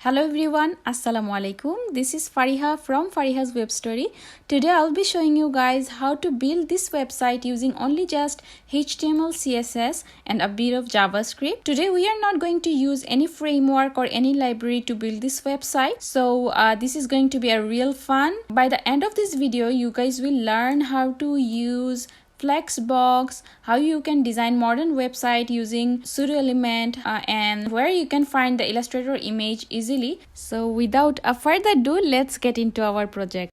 Hello everyone, Assalamu alaikum. This is Fariha from Fariha's Web Story. Today I'll be showing you guys how to build this website using only just HTML, CSS and a bit of JavaScript. Today we are not going to use any framework or any library to build this website. So this is going to be a real fun. By the end of this video, you guys will learn how to use Flexbox, how you can design modern website using pseudo element and where you can find the Illustrator image easily. So without a further ado, let's get into our project.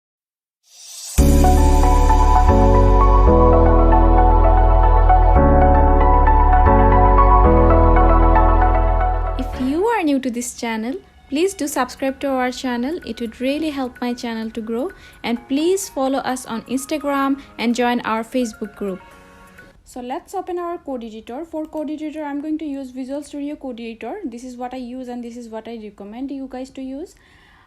If you are new to this channel, please do subscribe to our channel. It would really help my channel to grow, and please follow us on Instagram and join our Facebook group. So let's open our code editor. For code editor, I'm going to use Visual Studio Code Editor. This is what I use and this is what I recommend you guys to use.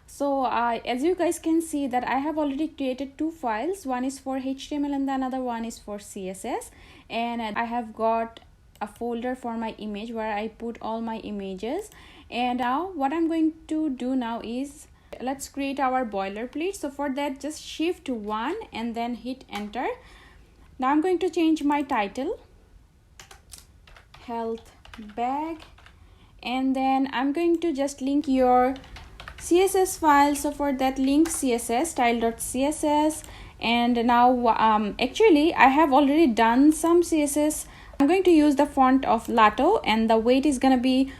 So as you guys can see that I have already created two files. One is for HTML and the another one is for CSS. And I have got a folder for my image where I put all my images. And now what I'm going to do now is let's create our boilerplate. So for that, just shift 1 and then hit enter. Now I'm going to change my title, health bag, and then I'm going to just link your CSS file. So for that, link CSS style.css. And now actually I have already done some CSS. I'm going to use the font of Lato, and the weight is gonna be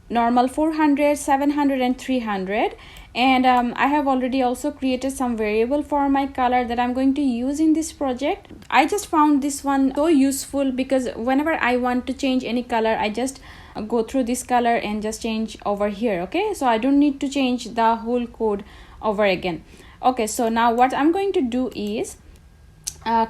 normal 400, 700 and 300. And I have already also created some variable for my color that I'm going to use in this project. I just found this one so useful because whenever I want to change any color, I just go through this color and just change over here. Okay, so I don't need to change the whole code over again. Okay, so now what I'm going to do is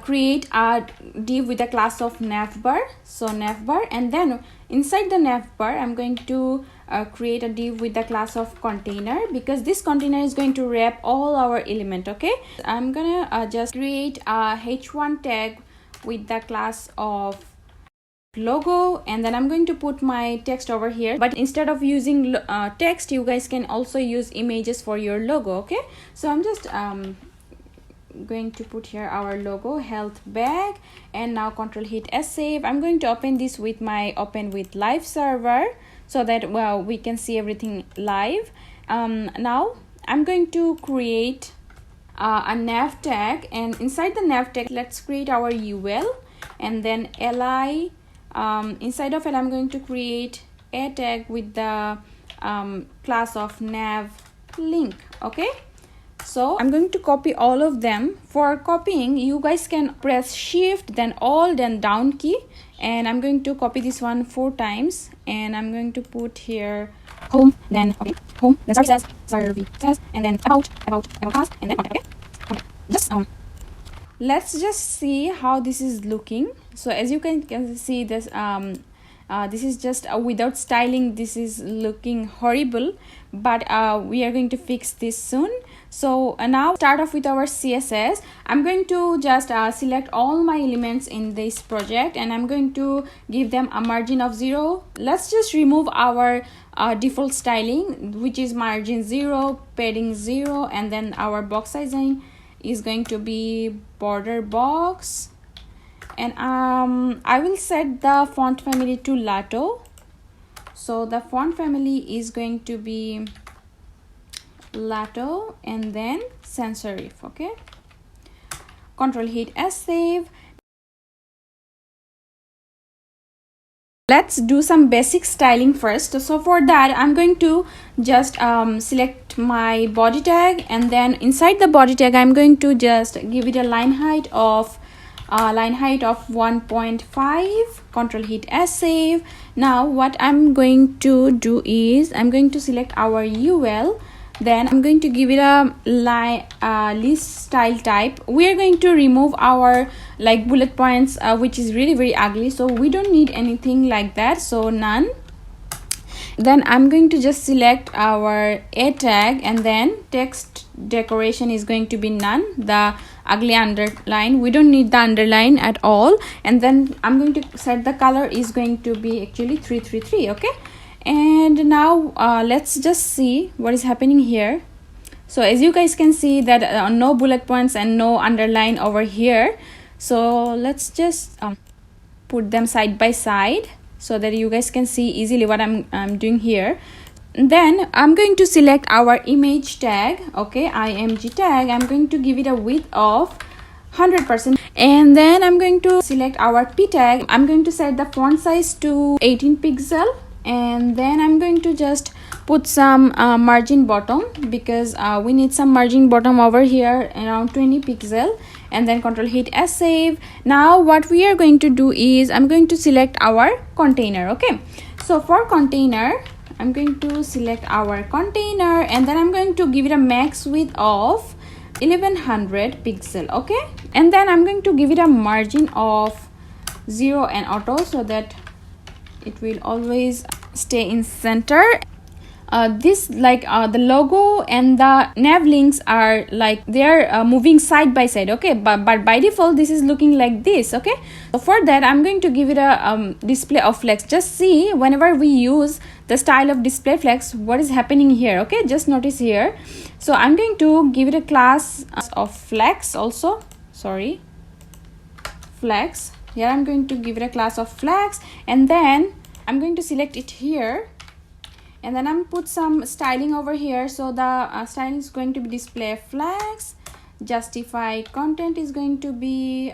create a div with a class of navbar. So navbar, and then inside the navbar I'm going to create a div with the class of container, because this container is going to wrap all our element. Okay, I'm gonna just create a h1 tag with the class of logo, and then I'm going to put my text over here. But instead of using text, you guys can also use images for your logo. Okay, so I'm just going to put here our logo, health bag, and now control hit S save. I'm going to open this with my open with live server so that we can see everything live. Now I'm going to create a nav tag, and inside the nav tag let's create our UL, and then li inside of it I'm going to create a tag with the class of nav link. Okay, so I'm going to copy all of them. For copying, you guys can press shift then alt then down key, and I'm going to copy this one 4 times, and I'm going to put here home, then home, then services, and then about us, and then contact. Okay, just let's just see how this is looking. So as you can see, this this is just without styling. This is looking horrible, but we are going to fix this soon. So now start off with our CSS. I'm going to just select all my elements in this project, and I'm going to give them a margin of 0. Let's just remove our default styling, which is margin 0, padding 0, and then our box sizing is going to be border box. And I will set the font family to Lato. So the font family is going to be Lato and then sans serif. Okay, control hit S save. Let's do some basic styling first. So for that, I'm going to just select my body tag, and then inside the body tag I'm going to just give it a line height of 1.5. Control hit S save. Now what I'm going to do is I'm going to select our UL, then I'm going to give it a list style type. We are going to remove our like bullet points, which is really very ugly, so we don't need anything like that, so none. Then I'm going to just select our a tag, and then text decoration is going to be none. The ugly underline, we don't need the underline at all. And then I'm going to set the color is going to be actually 333. Okay, And now let's just see what is happening here. So as you guys can see that no bullet points and no underline over here. So let's just put them side by side so that you guys can see easily what I'm doing here. Then I'm going to select our image tag, okay, img tag. I'm going to give it a width of 100%, and then I'm going to select our p tag. I'm going to set the font size to 18 pixel, and then I'm going to just put some margin bottom, because we need some margin bottom over here around 20 pixel, and then control hit S save. Now what we are going to do is I'm going to select our container. Okay, so for container I'm going to select our container, and then I'm going to give it a max width of 1100 pixel. Okay, and then I'm going to give it a margin of 0 and auto, so that it will always stay in center. This the logo and the nav links are like they're moving side by side, okay, but by default this is looking like this. Okay, so for that I'm going to give it a display of flex. Just see whenever we use the style of display flex what is happening here. Okay, just notice here. So I'm going to give it a class of flex also, sorry, flex. Here I'm going to give it a class of flex, and then I'm going to select it here, and then I'm put some styling over here. So the styling is going to be display flex. Justify content is going to be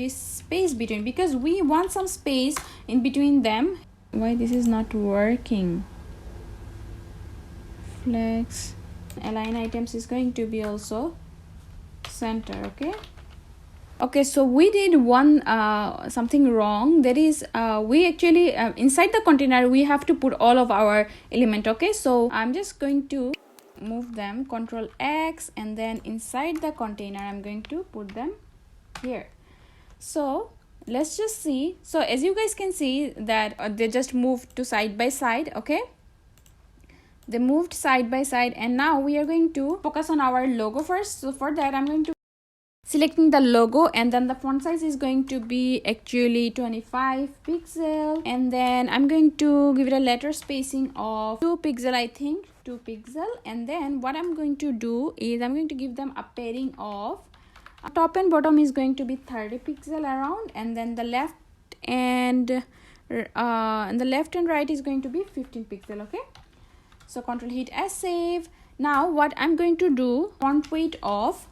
space between, because we want some space in between them. Why this is not working? Flex. Align items is going to be also center. Okay, so we did one something wrong. That is we actually inside the container we have to put all of our element. Okay, so I'm just going to move them, control X, and then inside the container I'm going to put them here. So let's just see. So as you guys can see that they just moved to side by side. Okay, they moved side by side, and now we are going to focus on our logo first. So for that I'm going to selecting the logo, and then the font size is going to be actually 25 pixel, and then I'm going to give it a letter spacing of 2 pixel, I think 2 pixel. And then what I'm going to do is I'm going to give them a pairing of top and bottom is going to be 30 pixel around, and then the left and right is going to be 15 pixel. Okay, so control hit S save. Now what I'm going to do, font weight of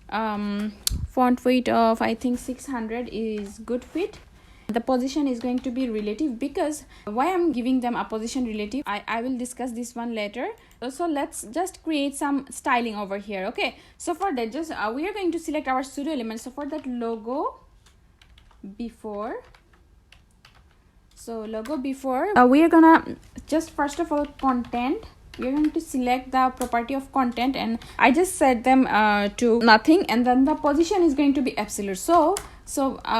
I think 600 is good fit. The position is going to be relative, because why I'm giving them a position relative, I will discuss this one later. So let's just create some styling over here. Okay, so for that just we are going to select our pseudo element. So for that logo before, we are gonna just first of all content, we are going to select the property of content, and I just set them to nothing, and then the position is going to be absolute. So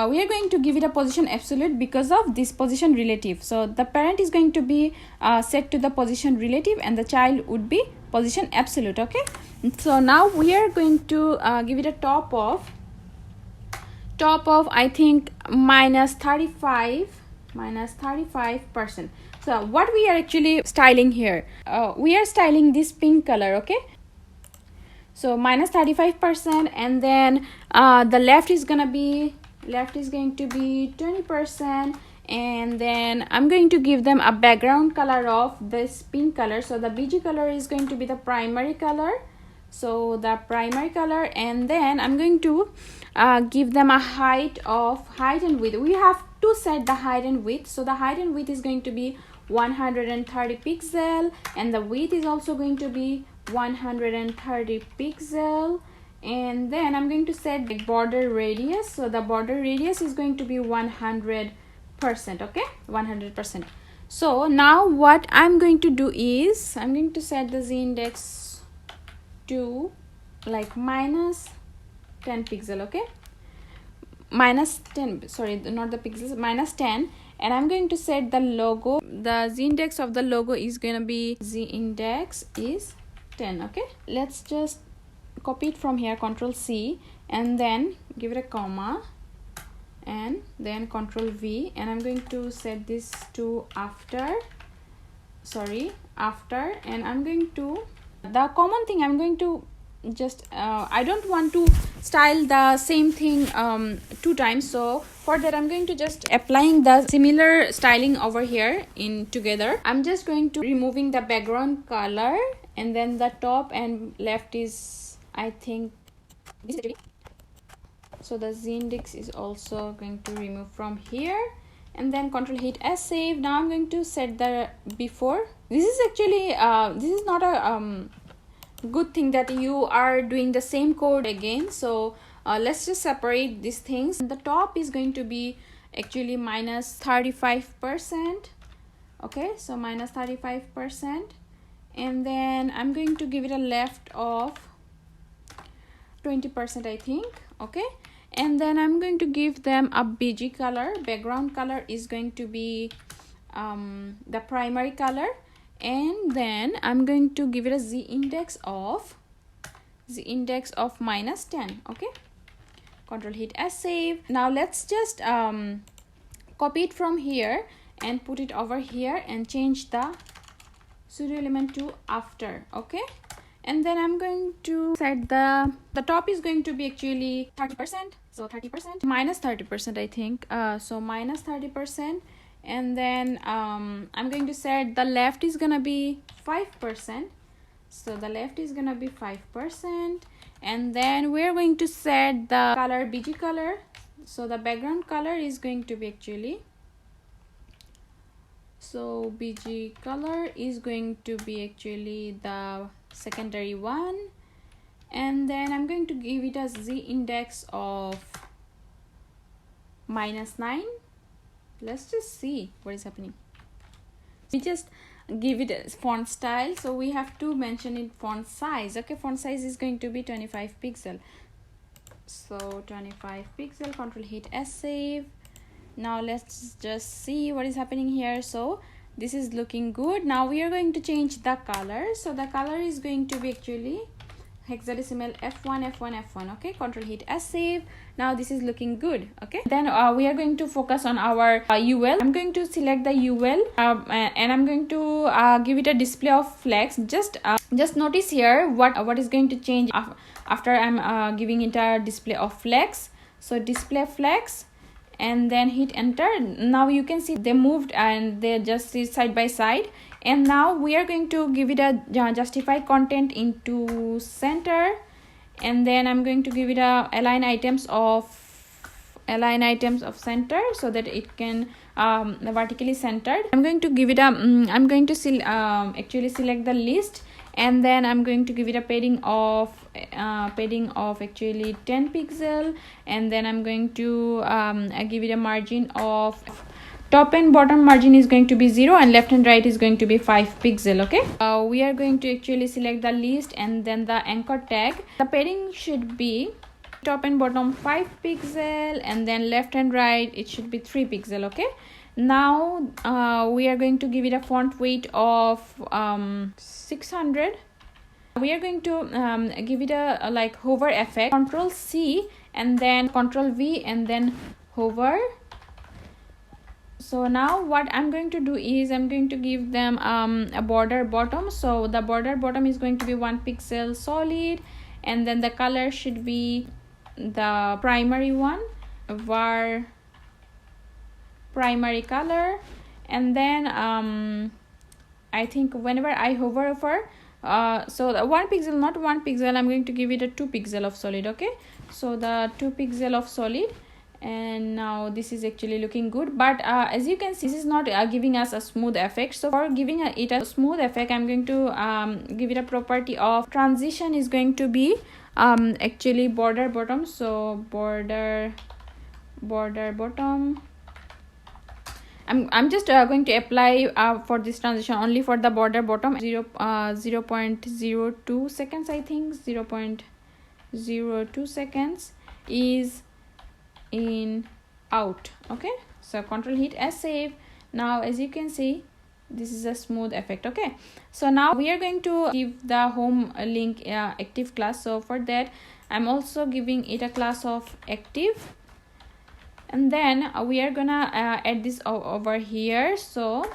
we are going to give it a position absolute because of this position relative. So the parent is going to be set to the position relative, and the child would be position absolute. Okay, so now we are going to give it a top of I think minus 35%. So what we are actually styling here, we are styling this pink color. Okay, so minus 35%, and then the left is going to be 20%, and then I'm going to give them a background color of this pink color. So the BG color is going to be the primary color, and then I'm going to give them a height and width. We have to set the height and width. So the height and width is going to be 130 pixel, and the width is also going to be 130 pixel. And then I'm going to set the border radius. So the border radius is going to be 100%. Okay, 100%. So now what I'm going to do is I'm going to set the z index to like minus 10 pixel. Okay, minus 10, sorry, not the pixels, minus 10. And I'm going to set the logo, the z index of the logo is going to be z index is 10. Okay, let's just copy it from here, control C, and then give it a comma, and then control V, and I'm going to set this to after sorry, after, and I'm going to, the common thing I'm going to just I don't want to style the same thing two times, so for that I'm going to just applying the similar styling over here in together. I'm just going to removing the background color, and then the top and left is, I think this is actually, so the z index is also going to remove from here, and then control hit S, save. Now I'm going to set the before. This is actually this is not a good thing that you are doing the same code again, so let's just separate these things. The top is going to be actually minus 35%. Okay, so minus 35%, and then I'm going to give it a left of 20%, I think. Okay, and then I'm going to give them a BG color. Background color is going to be the primary color, and then I'm going to give it a z index of minus 10. Okay, control hit S, save. Now let's just copy it from here and put it over here and change the pseudo element to after. Okay, and then I'm going to set the top is going to be actually 30%, so 30% minus 30%, I think, so minus 30%, and then I'm going to set the left is gonna be 5%, so the left is gonna be 5%, and then we're going to set the color BG color, so the background color is going to be actually, so BG color is going to be actually the secondary one, and then I'm going to give it a z index of minus 9. Let's just see what is happening. We just give it a font style, so we have to mention it font size. Okay, font size is going to be 25 pixel, so 25 pixel, control hit S, save. Now let's just see what is happening here. So this is looking good. Now we are going to change the color, so the color is going to be actually hexadecimal F1. Okay, control hit S, save. Now this is looking good. Okay, then we are going to focus on our UL. I'm going to select the UL and I'm going to give it a display of flex. Just notice here what is going to change after I'm giving it a display of flex. So display flex, and then hit enter. Now you can see they moved and they just sit side by side. And now we are going to give it a justify content into center, and then I'm going to give it a align items of center, so that it can vertically centered. I'm going to give it a I'm going to actually select the list, and then I'm going to give it a padding of actually 10 pixel, and then I'm going to give it a margin of top and bottom margin is going to be 0, and left and right is going to be 5 pixel. Okay, we are going to actually select the list and then the anchor tag. The padding should be top and bottom 5 pixel, and then left and right it should be 3 pixel. Okay, now we are going to give it a font weight of 600. We are going to give it a like hover effect, control C and then control V and then hover. So now what I'm going to do is I'm going to give them a border bottom. So the border bottom is going to be 1 pixel solid, and then the color should be the primary one, var primary color, and then I think whenever I hover over so the 1 pixel, not 1 pixel, I'm going to give it a 2 pixel of solid. Okay, so the 2 pixel of solid, and now this is actually looking good. But as you can see, this is not giving us a smooth effect. So for giving it a smooth effect, I'm going to give it a property of transition is going to be actually border bottom. So border bottom, I'm just going to apply for this transition only for the border bottom 0.02 seconds. I think 0.02 seconds is in out. Okay, so control hit S, save. Now as you can see, this is a smooth effect. Okay, so now we are going to give the home link active class. So for that I'm also giving it a class of active, and then we are gonna add this over here. So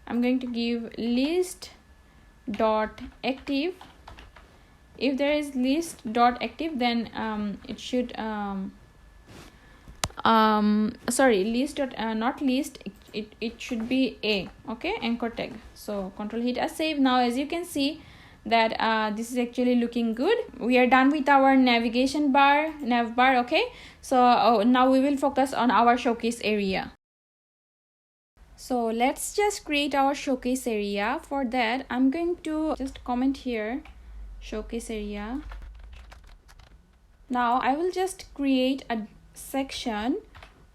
I'm going to give list dot active. If there is list dot active, then it should sorry, list dot not list, it should be a, okay, anchor tag. So control hit a save. Now as you can see that this is actually looking good. We are done with our navigation bar, nav bar. Okay, so now we will focus on our showcase area. So let's just create our showcase area. For that, I'm going to just comment here showcase area. Now I will just create a section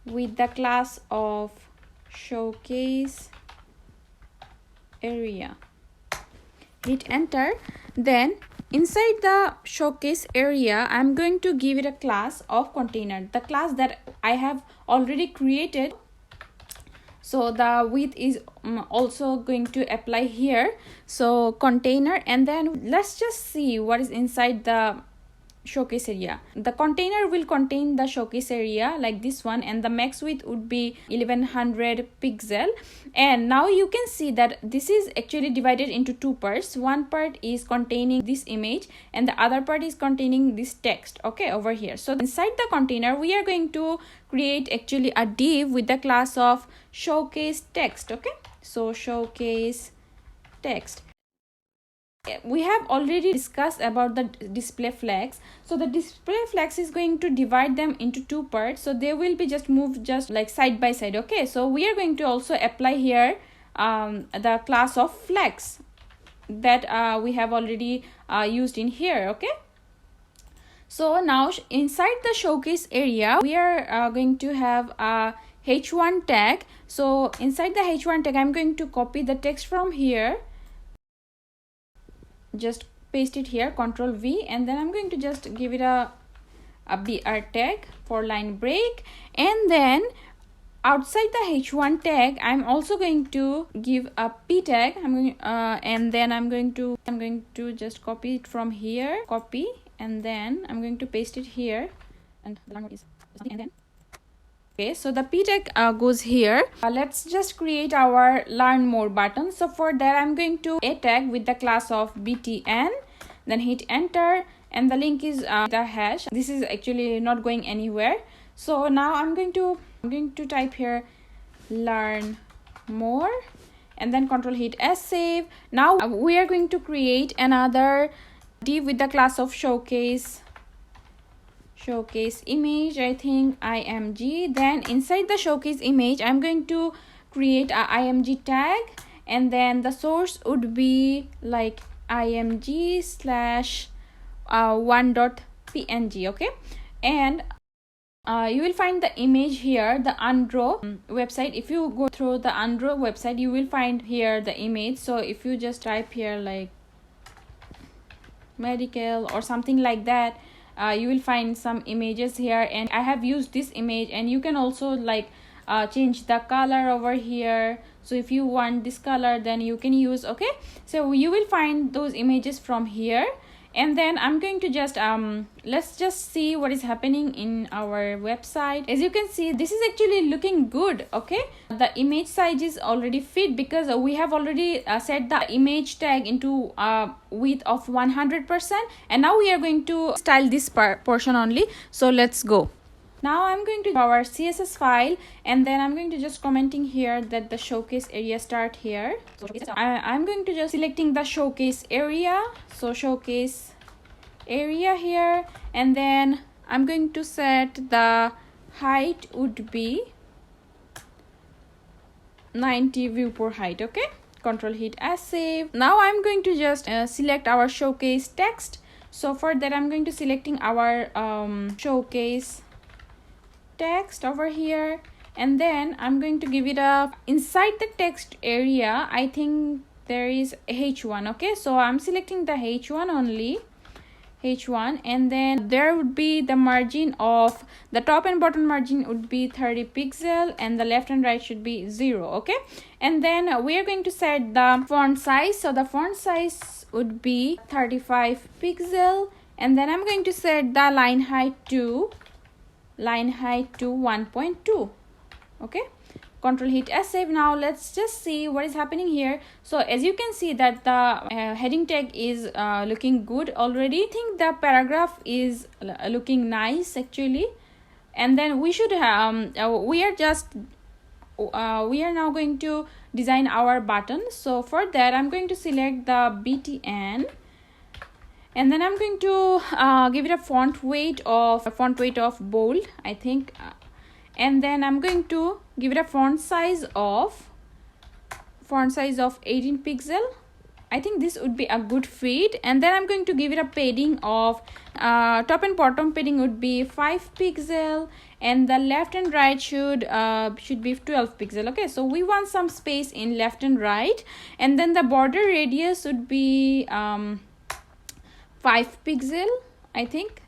with the class of showcase area. Hit enter. Then inside the showcase area, I'm going to give it a class of container, the class that I have already created. So the width is also going to apply here. So container, and then let's just see what is inside the showcase area. The container will contain the showcase area like this one, and the max width would be 1100 pixel. And now you can see that this is actually divided into two parts. One part is containing this image and the other part is containing this text, okay, over here. So inside the container we are going to create actually a div with the class of showcase text. Okay, so showcase text. We have already discussed about the display flags. So the display flags is going to divide them into two parts, so they will be just moved just like side by side. Okay, so we are going to also apply here the class of flags that we have already used in here. Okay, so now inside the showcase area we are going to have a h1 tag. So inside the h1 tag I'm going to copy the text from here, just paste it here, Control V, and then I'm going to just give it a BR tag for line break. And then outside the h1 tag I'm also going to give a p tag. And then I'm going to just copy it from here, copy, and then I'm going to paste it here, and the line is something, and then okay, so the p tag goes here. Let's just create our learn more button. So for that I'm going to a tag with the class of btn, then hit enter, and the link is the hash. This is actually not going anywhere. So now I'm going to type here learn more, and then control hit s save. Now we are going to create another div with the class of showcase image, I think img. Then inside the showcase image I'm going to create a img tag, and then the source would be like img slash 1.png. okay, and you will find the image here, the Andro website. If you go through the Andro website you will find here the image. So if you just type here like medical or something like that, you will find some images here, and I have used this image. And you can also like change the color over here. So if you want this color then you can use. Okay, so you will find those images from here. And then I'm going to just let's just see what is happening in our website. As you can see, this is actually looking good. Okay, the image size is already fit because we have already set the image tag into width of 100%, and now we are going to style this portion only. So let's go. Now I'm going to our CSS file, and then I'm going to just commenting here that the showcase area start here. So I'm going to just selecting the showcase area. So showcase area here, and then I'm going to set the height would be 90 viewport height. Okay, control hit as save. Now I'm going to just select our showcase text. So for that I'm going to selecting our showcase text over here, and then I'm going to give it a inside the text area. I think there is h1. okay, so I'm selecting the h1 only, h1, and then there would be the margin of the top and bottom margin would be 30 pixel, and the left and right should be 0. okay, and then we are going to set the font size. So the font size would be 35 pixel, and then I'm going to set the line height to 1.2. okay, Control hit S save. Now let's just see what is happening here. So as you can see that the heading tag is looking good already. I think the paragraph is looking nice actually. And then we should we are now going to design our button. So for that I'm going to select the BTN, and then I'm going to give it a font weight of bold, I think, and then I'm going to give it a font size of 18 pixel. I think this would be a good fit. And then I'm going to give it a padding of top and bottom padding would be 5 pixel, and the left and right should be 12 pixel. Okay, so we want some space in left and right. And then the border radius would be 5 pixel, I think.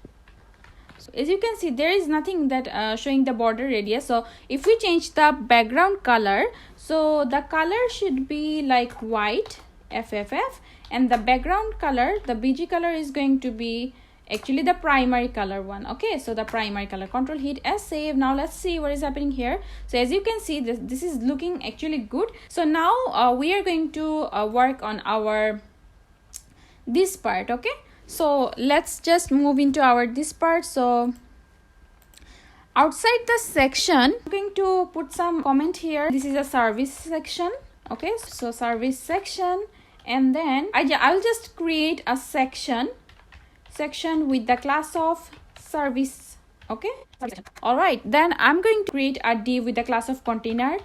So as you can see, there is nothing that showing the border radius. So if we change the background color, so the color should be like white FFF, and the background color, the BG color, is going to be actually the primary color one. Okay, so the primary color. Control hit S save. Now let's see what is happening here. So as you can see, this is looking actually good. So now we are going to work on our this part. Okay, so let's just move into our this part. So outside the section, I'm going to put some comment here. This is a service section. Okay, so service section, and then I'll just create a section with the class of service. Okay, all right, then I'm going to create a div with the class of container,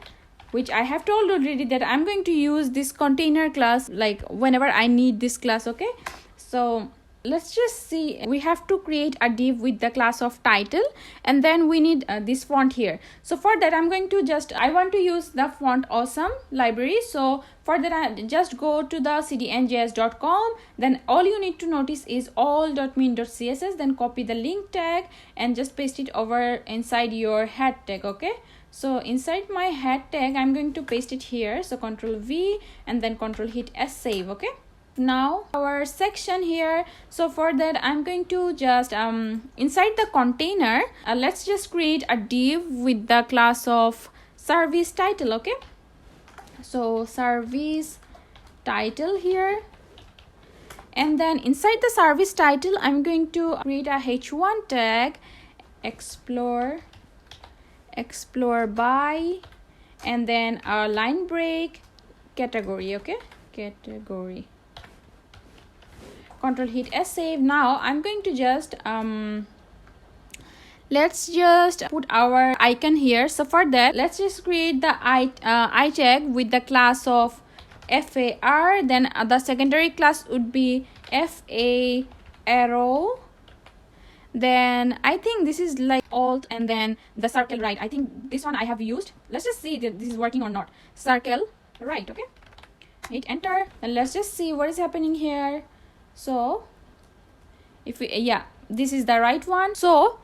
which I have told already that I'm going to use this container class like whenever I need this class. Okay, so let's just see. We have to create a div with the class of title, and then we need this font here. So for that I'm going to I want to use the font awesome library. So for that I just go to the cdnjs.com. then all you need to notice is all.min.css, then copy the link tag and just paste it over inside your head tag. Okay, so inside my head tag I'm going to paste it here. So Control V and then Control hit S save. Okay, now our section here. So for that I'm going to just inside the container let's just create a div with the class of service title. Okay, so service title here, and then inside the service title I'm going to create a h1 tag, explore by, and then a line break, category. Okay, category. Control hit S save. Now I'm going to just let's just put our icon here. So for that let's just create the I tag with the class of FAR, then the secondary class would be FA arrow, then I think this is like alt, and then the circle right. I think this one I have used. Let's just see that this is working or not. Circle right. Okay, hit enter, and let's just see what is happening here. So if we this is the right one. So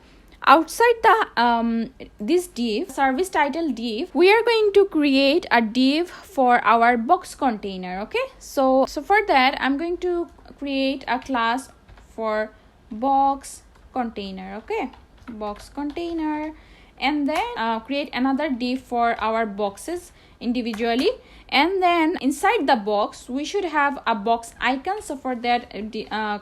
outside the this div, service title div, we are going to create a div for our box container. Okay, so for that I'm going to create a class for box container. Okay, box container, and then create another div for our boxes individually, and then inside the box we should have a box icon. So for that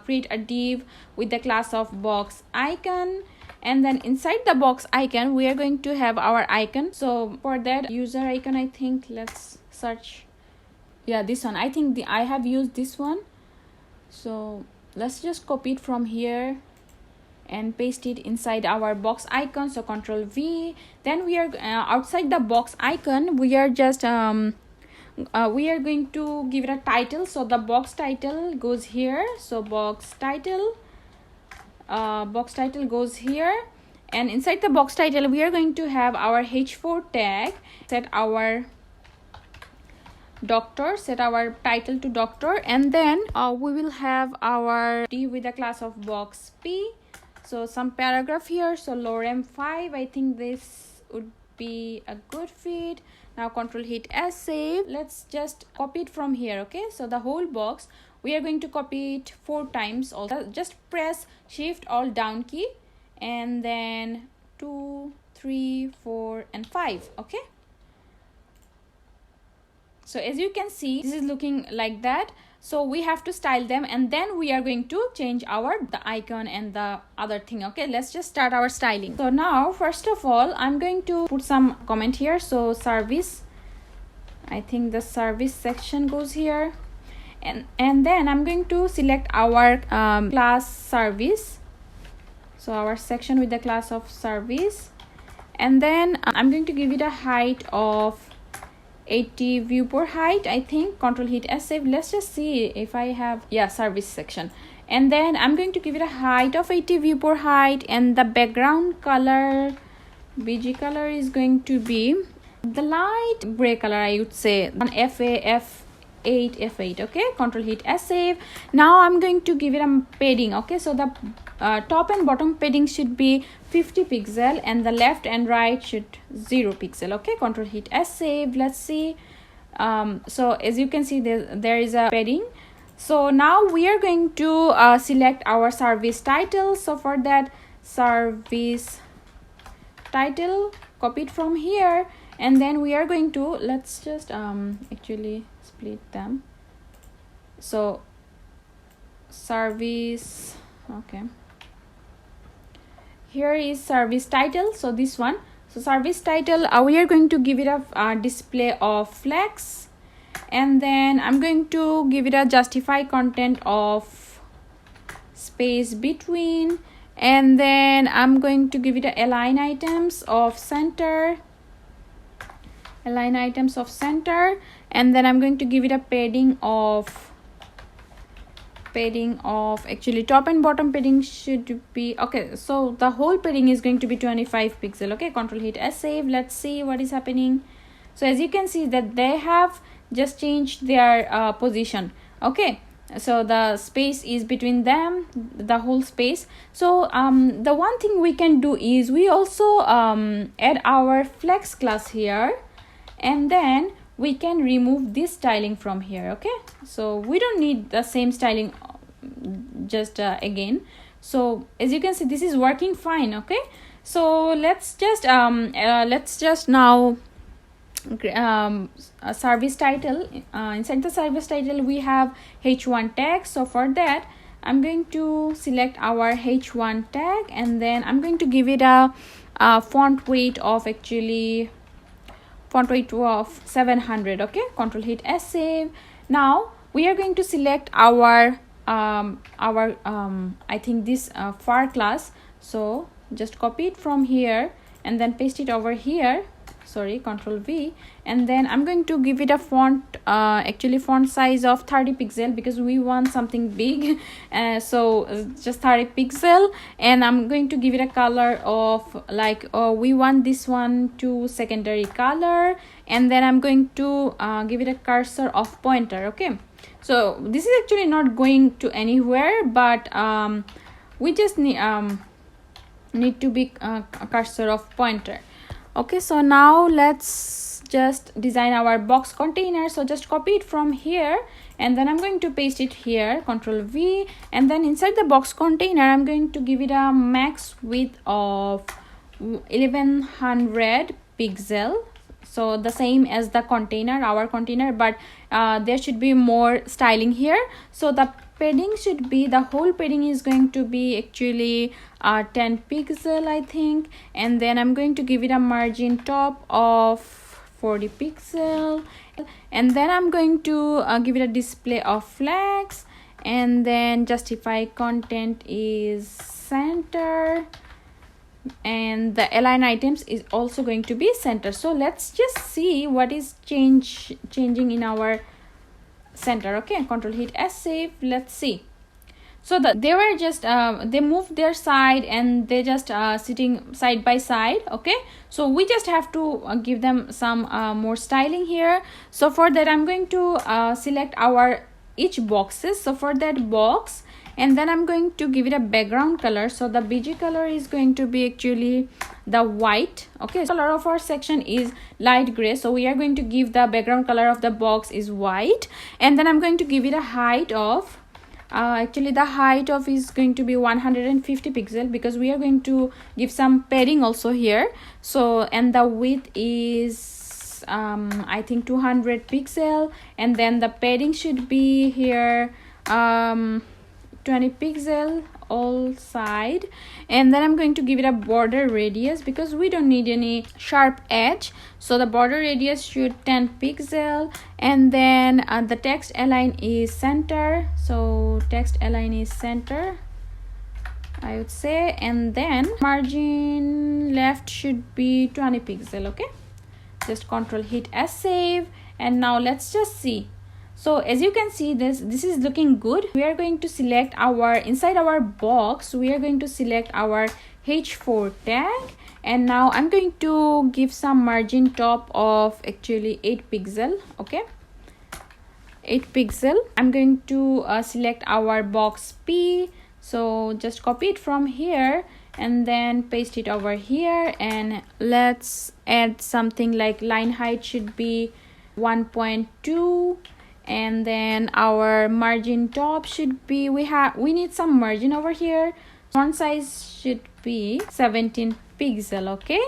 create a div with the class of box icon, and then inside the box icon we are going to have our icon. So for that user icon, I think let's search, this one. I think I have used this one. So let's just copy it from here and paste it inside our box icon. So Control V, then we are outside the box icon we are just we are going to give it a title. So the box title goes here. So box title goes here, and inside the box title we are going to have our h4 tag, set our title to doctor, and then we will have our D with the class of box P. So some paragraph here. So lorem 5, I think this would be a good fit. Now Control hit S save. Let's just copy it from here. Okay, so the whole box we are going to copy it 4 times. Also just press Shift Alt down key, and then 2, 3, 4 and 5. Okay, So as you can see, this is looking like that. So we have to style them, and then we are going to change the icon and the other thing. Okay, let's just start our styling. So now first of all, I'm going to put some comment here. So service, I think the service section goes here, and then I'm going to select our class service, so our section with the class of service, and then I'm going to give it a height of 80 viewport height, I think. Control hit S, save. Let's just see if I have, yeah, service section. And then I'm going to give it a height of 80 viewport height, and the background color, BG color, is going to be the light gray color, I would say, on F8. Okay, control hit S, save. Now I'm going to give it a padding. Okay, so the top and bottom padding should be 50 pixel, and the left and right should 0 pixel. Okay, control hit S, save. Let's see. So as you can see, there is a padding. So now we are going to select our service title. So for that, service title, copy it from here, and then we are going to, let's just actually split them. So service, okay, here is service title, so this one. So service title, we are going to give it a display of flex, and then I'm going to give it a justify content of space between, and then I'm going to give it a align items of center, and then I'm going to give it a padding of actually top and bottom padding should be, okay, so the whole padding is going to be 25 pixel. Okay, control hit S, save. Let's see what is happening. So as you can see that they have just changed their position. Okay, so the space is between them, the whole space. So the one thing we can do is we also add our flex class here, and then we can remove this styling from here. Okay, so we don't need the same styling just again. So as you can see, this is working fine. Okay, so let's just now a service title. Inside the service title we have h1 tag. So for that, I'm going to select our h1 tag, and then I'm going to give it a font weight of 700. Okay, control hit S, save. Now we are going to select our I think this far class. So just copy it from here and then paste it over here. Sorry, control V, and then I'm going to give it a font font size of 30 pixel because we want something big. So just 30 pixel, and I'm going to give it a color of like we want this one to secondary color, and then I'm going to give it a cursor of pointer. Okay, so this is actually not going to anywhere, but we just need to be a cursor of pointer. Okay, so now let's just design our box container. So just copy it from here, and then I'm going to paste it here, control V, and then inside the box container I'm going to give it a max width of 1100 pixel. So the same as the container, our container, but there should be more styling here. So the padding should be, the whole padding is going to be actually 10 pixel, I think, and then I'm going to give it a margin top of 40 pixel, and then I'm going to give it a display of flags, and then justify content is center, and the align items is also going to be center. So let's just see what is changing in our center. Okay, control hit S, save. Let's see. So they were just they moved their side, and they just sitting side by side. Okay, so we just have to give them some more styling here. So for that, I'm going to select our each boxes. So for that box, and then I'm going to give it a background color. So the BG color is going to be actually the white. Okay, so color of our section is light gray, so we are going to give the background color of the box is white, and then I'm going to give it a height of actually the height of is going to be 150 pixel because we are going to give some padding also here. So and the width is max I think 200 pixel, and then the padding should be here 20 pixel all side, and then I'm going to give it a border radius because we don't need any sharp edge, so the border radius should 10 pixel, and then the text align is center, so text align is center I would say, and then margin left should be 20 pixel. Okay, just control hit S save, and now let's just see. So as you can see, this is looking good. We are going to select our inside our box, we are going to select our h4 tag, and now I'm going to give some margin top of actually 8 pixel. Okay, 8 pixel. I'm going to select our box P, so just copy it from here and then paste it over here, and let's add something like line height should be 1.2, and then our margin top should be, we need some margin over here. Font size should be 17 pixel. Okay,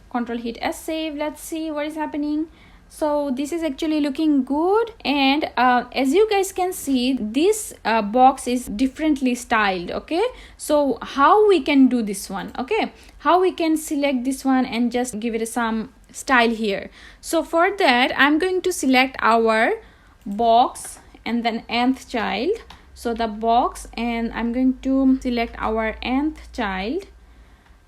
control hit S save. Let's see what is happening. So this is actually looking good, and as you guys can see, this box is differently styled. Okay, so how we can do this one? Okay, how we can select this one and just give it some style here. So for that, I'm going to select our box and then nth child, so the box, and I'm going to select our nth child,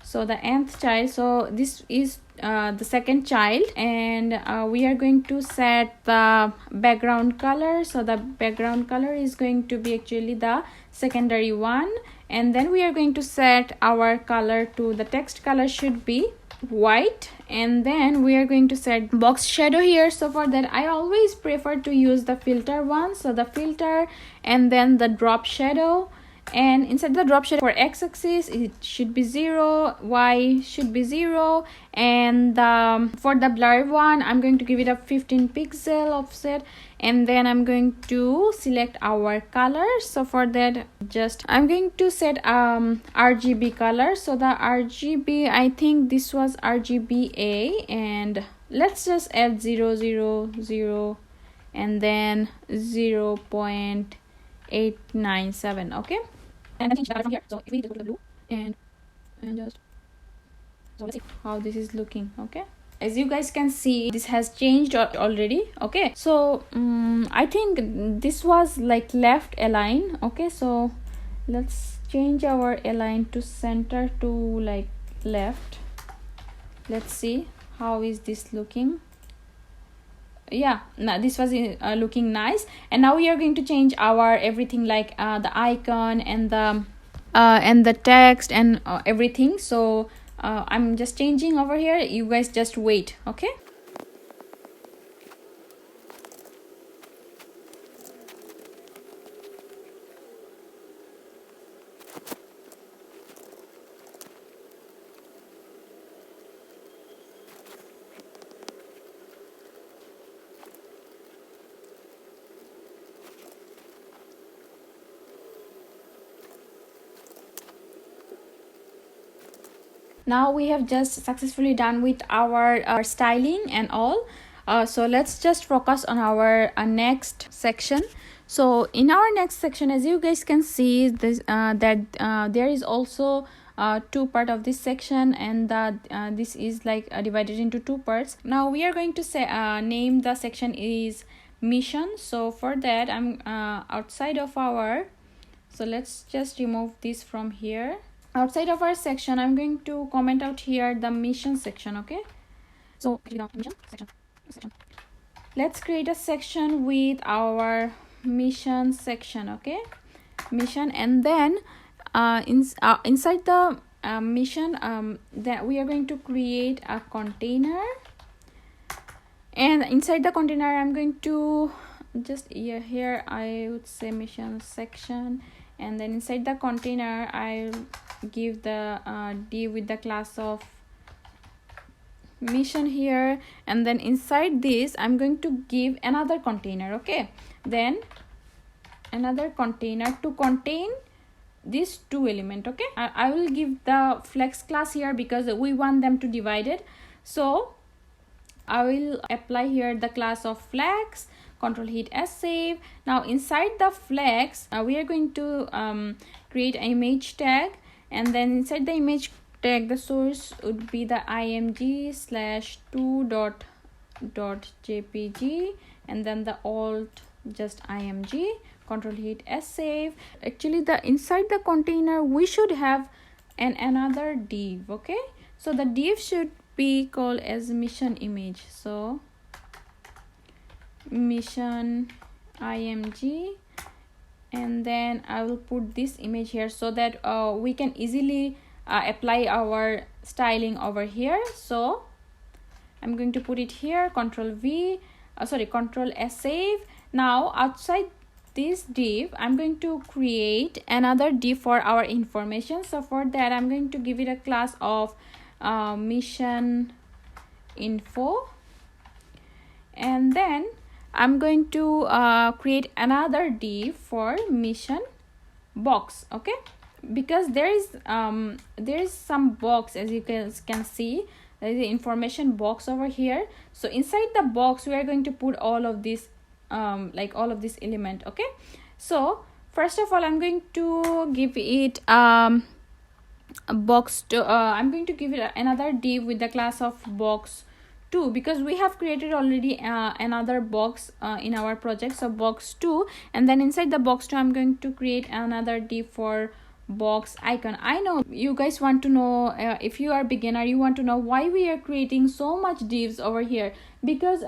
so the nth child, so this is the second child, and we are going to set the background color, so the background color is going to be actually the secondary one, and then we are going to set our color to the text color should be white, and then we are going to set box shadow here. So for that, I always prefer to use the filter one, so the filter and then the drop shadow, and inside the drop shadow for x-axis it should be 0, y should be 0, and for the blur one I'm going to give it a 15 pixel offset, and then I'm going to select our color. So for that, just I'm going to set RGB color, so the RGB, I think this was RGBA, and let's just add 000 and then 0.897. okay, and I think from here, so if we just go to the blue and just, so let's see how this is looking. Okay, as you guys can see, this has changed already. Okay, so I think this was like left align. Okay, so let's change our align to center to like left. Let's see how is this looking. Yeah, now this was looking nice, and now we are going to change our everything, like the icon and the text and everything. So I'm just changing over here, you guys just wait. Okay, now we have just successfully done with our styling and all. So let's just focus on our next section. So in our next section, as you guys can see, this there is also two part of this section, and that this is like divided into two parts. Now we are going to say name the section is mission. So for that, I'm outside of our, so let's just remove this from here. Outside of our section, I'm going to comment out here the mission section. Okay, so mission section. Let's create a section with our mission section. Okay, mission, and then inside the mission, that we are going to create a container, and inside the container I'm going to just here I would say mission section, and then inside the container I'll give the div with the class of mission here, and then inside this I'm going to give another container. Okay, then another container to contain these two element. Okay, I will give the flex class here because we want them to divide it. So I will apply here the class of flex. Control hit S save. Now inside the flex, we are going to create an image tag, and then inside the image tag the source would be the img/2.jpg, and then the alt just img. Control hit S save. Actually, the inside the container we should have another div. Okay, so the div should be called as mission image. So mission img, and then I will put this image here so that we can easily apply our styling over here. So I'm going to put it here. Control S save. Now outside this div, I'm going to create another div for our information. So for that, I'm going to give it a class of mission info, and then I'm going to create another div for mission box. Okay, because there is some box, as you can see. There is the information box over here. So inside the box we are going to put all of this like all of this element. Okay, so first of all I'm going to give it a box to I'm going to give it another div with the class of box 2, because we have created already another box in our project. So box 2, and then inside the box 2 I'm going to create another div for box icon. I know you guys want to know, if you are beginner, you want to know why we are creating so much divs over here, because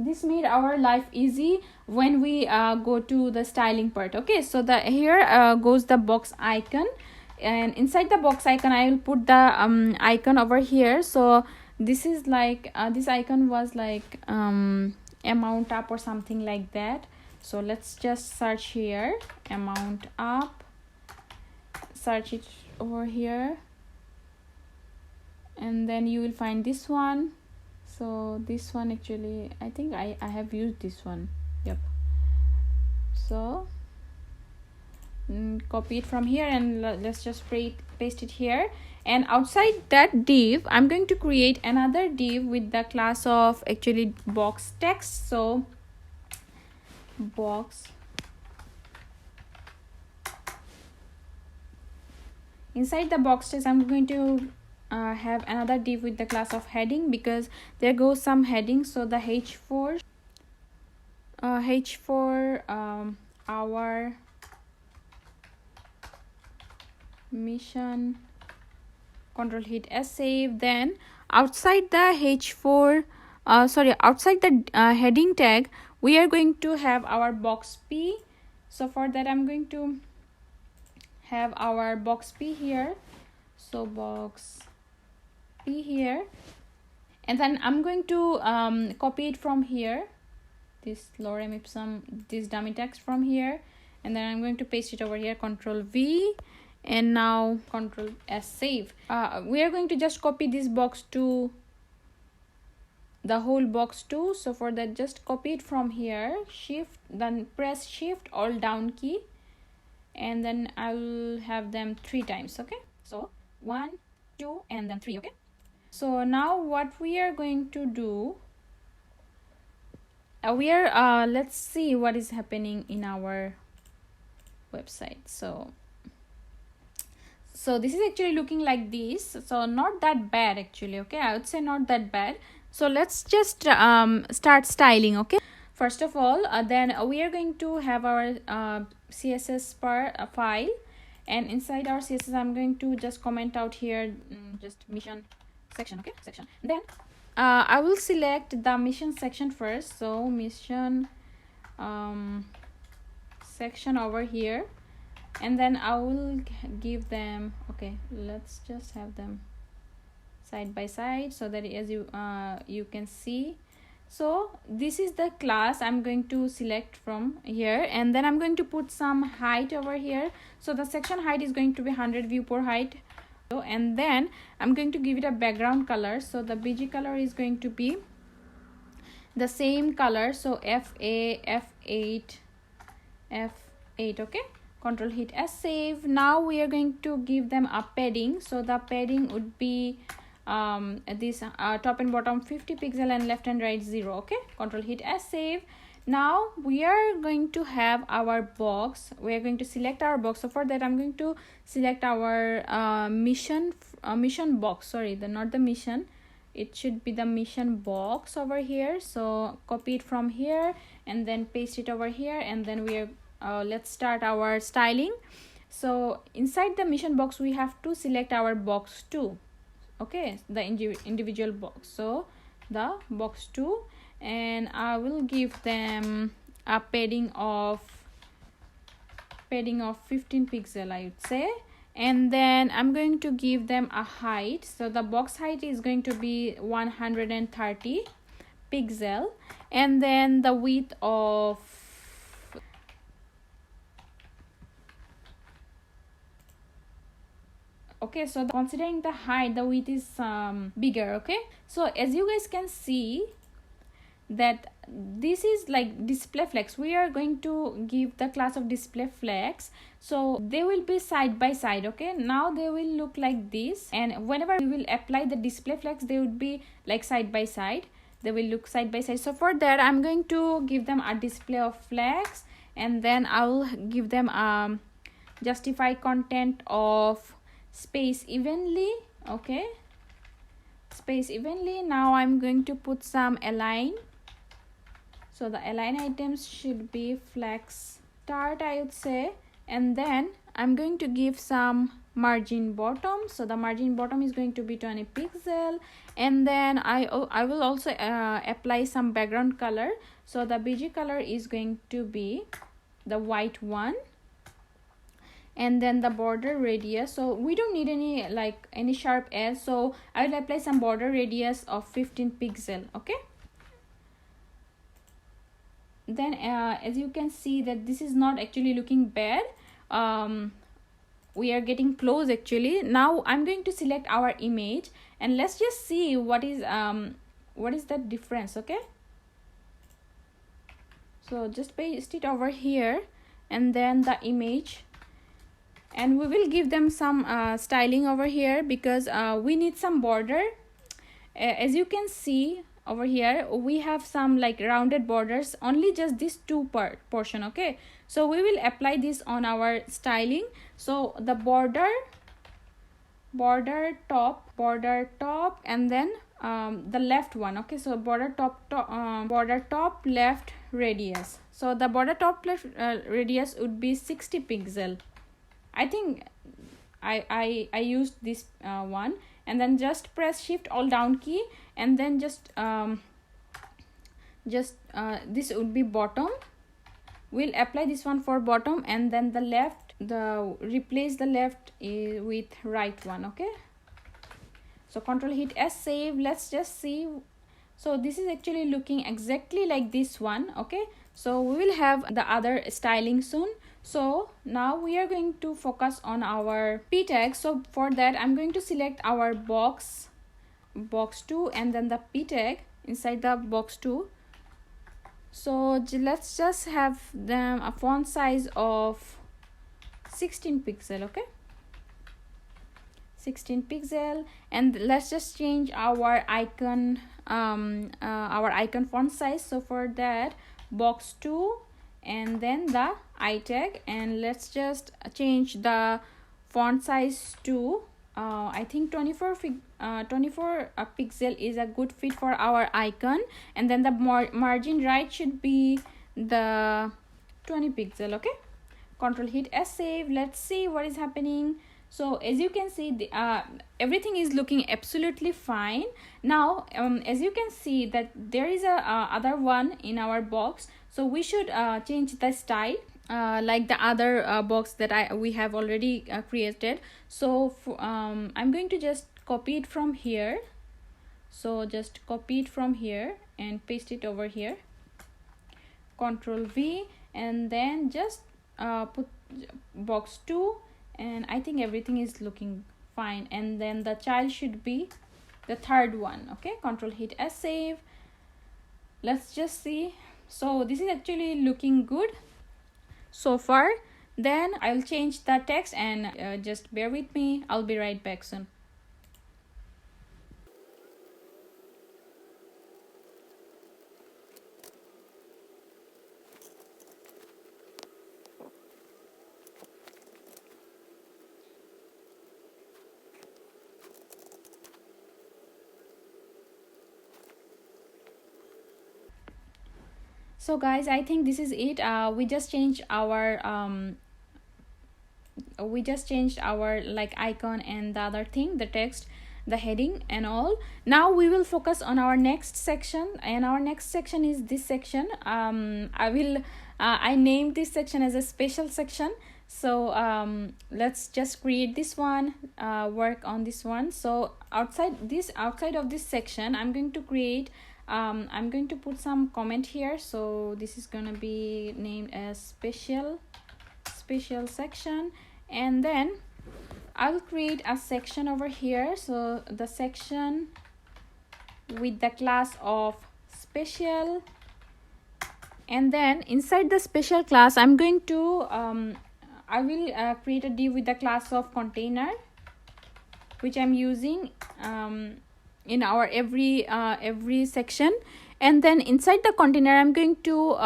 this made our life easy when we go to the styling part. Okay, so the here goes the box icon, and inside the box icon I will put the icon over here. So this is like this icon was like amount up or something like that. So let's just search here, amount up, search it over here, and then you will find this one. So this one, actually I think I have used this one. Yep. So copy it from here, and let's just paste it here. And outside that div I'm going to create another div with the class of actually box text. So box, inside the box text I'm going to have another div with the class of heading, because there goes some heading. So the h4 our mission. Control hit S save. Then outside the h4 outside the heading tag we are going to have our box p. So for that I'm going to have our box p here. So box p here, and then I'm going to copy it from here, this lorem ipsum, this dummy text from here, and then I'm going to paste it over here. Control V, and now Control S save. We are going to just copy this box to the whole box too. So for that, just copy it from here, shift, then press shift alt down key, and then I will have them 3 times. Okay, so 1, 2, and then 3. Okay, so now what we are going to do, we are let's see what is happening in our website. So this is actually looking like this. So not that bad actually. Okay, I would say not that bad. So let's just start styling. Okay, first of all then we are going to have our CSS file, and inside our CSS I'm going to just comment out here just mission section. Okay, section. Then I will select the mission section first. So mission section over here, and then I will give them, okay, let's just have them side by side so that as you can see. So this is the class I'm going to select from here, and then I'm going to put some height over here. So the section height is going to be 100 viewport height, and then I'm going to give it a background color. So the BG color is going to be the same color, so F8. Okay, Control hit S save. Now we are going to give them a padding. So the padding would be this top and bottom 50 pixel and left and right 0. Okay, control hit S, save. Now we are going to have our box. We are going to select our box. So for that I'm going to select our mission box. Sorry, not the mission, it should be the mission box over here. So copy it from here and then paste it over here, and then we are let's start our styling. So inside the mission box we have to select our box 2. Okay, the individual box. So the box 2, and I will give them a padding of 15 pixel, I would say. And then I'm going to give them a height. So the box height is going to be 130 pixel, and then the width of okay, so considering the height, the width is bigger. Okay, so as you guys can see that this is like display flex. We are going to give the class of display flex, so they will be side by side. Okay, now they will look like this, and whenever we will apply the display flex, they would be like side by side. They will look side by side. So for that I'm going to give them a display of flex, and then I will give them justify content of space evenly. Okay, space evenly. Now I'm going to put some align. So the align items should be flex start, I would say. And then I'm going to give some margin bottom. So the margin bottom is going to be 20 pixel, and then I will also apply some background color. So the BG color is going to be the white one, and then the border radius, so we don't need any sharp edge, so I will apply some border radius of 15 pixel. Okay, then as you can see that this is not actually looking bad. We are getting close actually. Now I'm going to select our image, and let's just see what is that difference. Okay, so just paste it over here, and then the image, and we will give them some styling over here, because we need some border. As you can see over here, we have some like rounded borders, only just this two portion. Okay, so we will apply this on our styling. So the border top, and then the left one. Okay, so border top left radius. So the border top left radius would be 60 pixel. I think I used this one, and then just press shift all down key, and then just this would be bottom. We'll apply this one for bottom, and then the left, replace the left with right one. Okay, so control hit S, save. Let's just see. So this is actually looking exactly like this one. Okay, so we will have the other styling soon. So now we are going to focus on our p tag. So for that I'm going to select our box 2, and then the p tag inside the box 2. So let's just have them a font size of 16 pixel. Okay, 16 pixel, and let's just change our icon font size. So for that, box 2 and then the I tag, and let's just change the font size to I think 24 pixel is a good fit for our icon, and then the margin right should be the 20 pixel. Okay, control hit S, save. Let's see what is happening. So as you can see, everything is looking absolutely fine. Now as you can see that there is a other one in our box, so we should change the style like the other box that we have already created. So I'm going to just copy it from here. So just copy it from here and paste it over here, Control V, and then just put box 2, and I think everything is looking fine, and then the child should be the third one. Okay, Control hit S, save. Let's just see. So this is actually looking good so far. Then I'll change the text, and just bear with me, I'll be right back soon. So guys, I think this is it. We just changed our like icon and the other thing, the text, the heading and all. Now we will focus on our next section, and our next section is this section. I named this section as a special section. So let's just create this one, work on this one. So outside of this section, I'm going to create I'm going to put some comment here. So this is gonna be named as special section, and then I'll create a section over here. So the section with the class of special, and then inside the special class I'm going to I will create a div with the class of container, which I'm using in our every section. And then inside the container I'm going to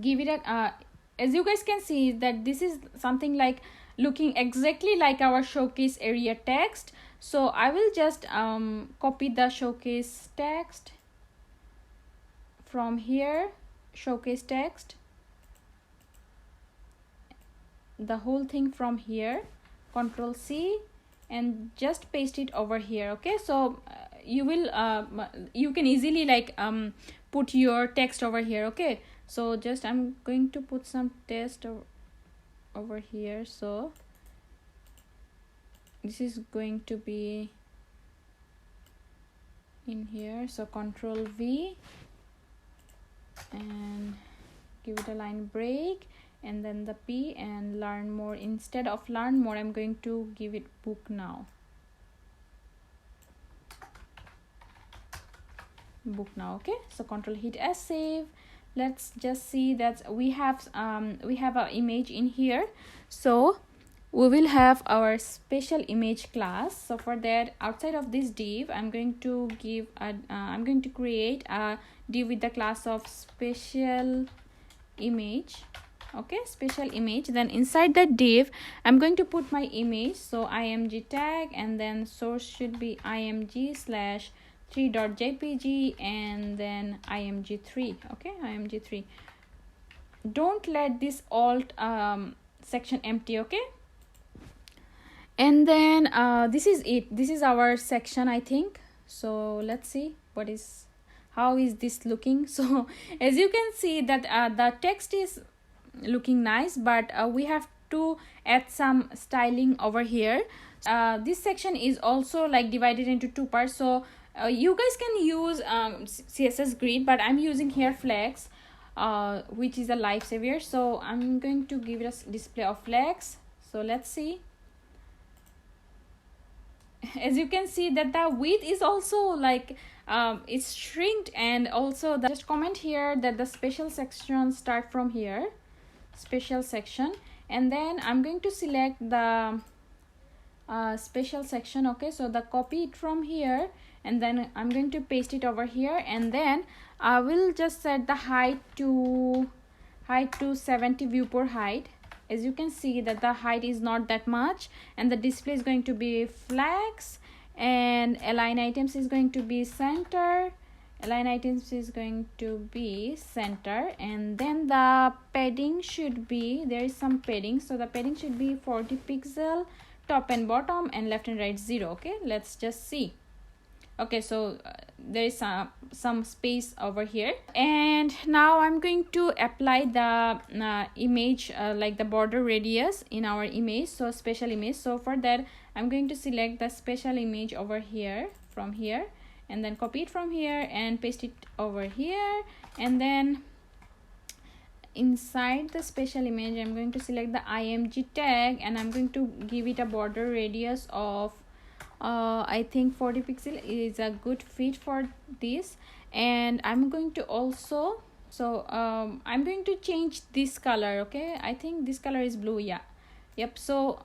give it a as you guys can see that this is something like looking exactly like our showcase area text. So I will just copy the showcase text from here, showcase text, the whole thing from here, Control C, and just paste it over here. Okay, so you can easily like put your text over here. Okay, so just I'm going to put some text over here. So this is going to be in here. So Control V and give it a line break, and then the P, and learn more. Instead of learn more, I'm going to give it book now. Okay, so Control hit S, save. Let's just see that we have our image in here. So we will have our special image class. So for that, outside of this div, I'm going to create a div with the class of special image. Okay, special image. Then inside that div I'm going to put my image. So img tag, and then source should be img/3.jpg, and then img3. Okay, img3. Don't let this alt section empty. Okay, and then this is it. This is our section, I think. So let's see how is this looking. So as you can see that the text is looking nice, but we have to add some styling over here. This section is also like divided into two parts. So you guys can use CSS Grid, but I'm using here Flex, which is a lifesaver. So I'm going to give it a display of Flex. So let's see. As you can see that the width is also like it's shrinked, and also just comment here that the special section start from here, special section, and then I'm going to select the special section. Okay, so the copy it from here, and then I'm going to paste it over here, and then I will just set the height to 70 viewport height. As you can see that the height is not that much, and the display is going to be flags, and align items is going to be center, and then the padding should be, there is some padding, so the padding should be 40 pixel, top and bottom, and left and right 0. Okay, let's just see. Okay, so there is some space over here, and now I'm going to apply the image like the border radius in our image, so special image. So for that I'm going to select the special image over here, from here, and then copy it from here and paste it over here, and then inside the special image I'm going to select the img tag, and I'm going to give it a border radius of I think 40 pixel is a good fit for this. And I'm going to also I'm going to change this color. Okay, I think this color is blue. Yep. So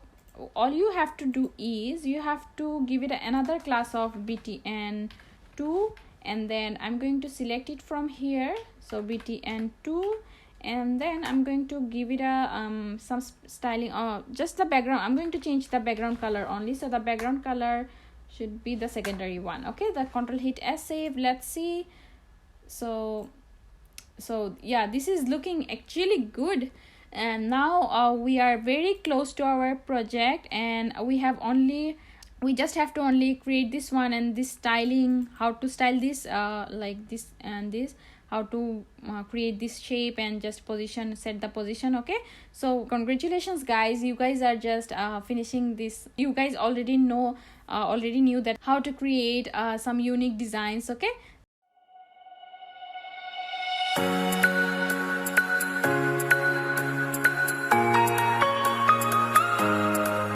all you have to do is you have to give it another class of btn2, and then I'm going to select it from here, so btn2, and then I'm going to give it a some styling, just the background. I'm going to change the background color only, so the background color should be the secondary one. Okay, the Control hit S, save. Let's see. So So yeah, this is looking actually good. And now we are very close to our project, and we just have to only create this one and this styling, how to style this like this and this, how to create this shape and just position, set the position. Okay, so congratulations guys, you guys are just finishing this. You guys already knew that how to create some unique designs. Okay,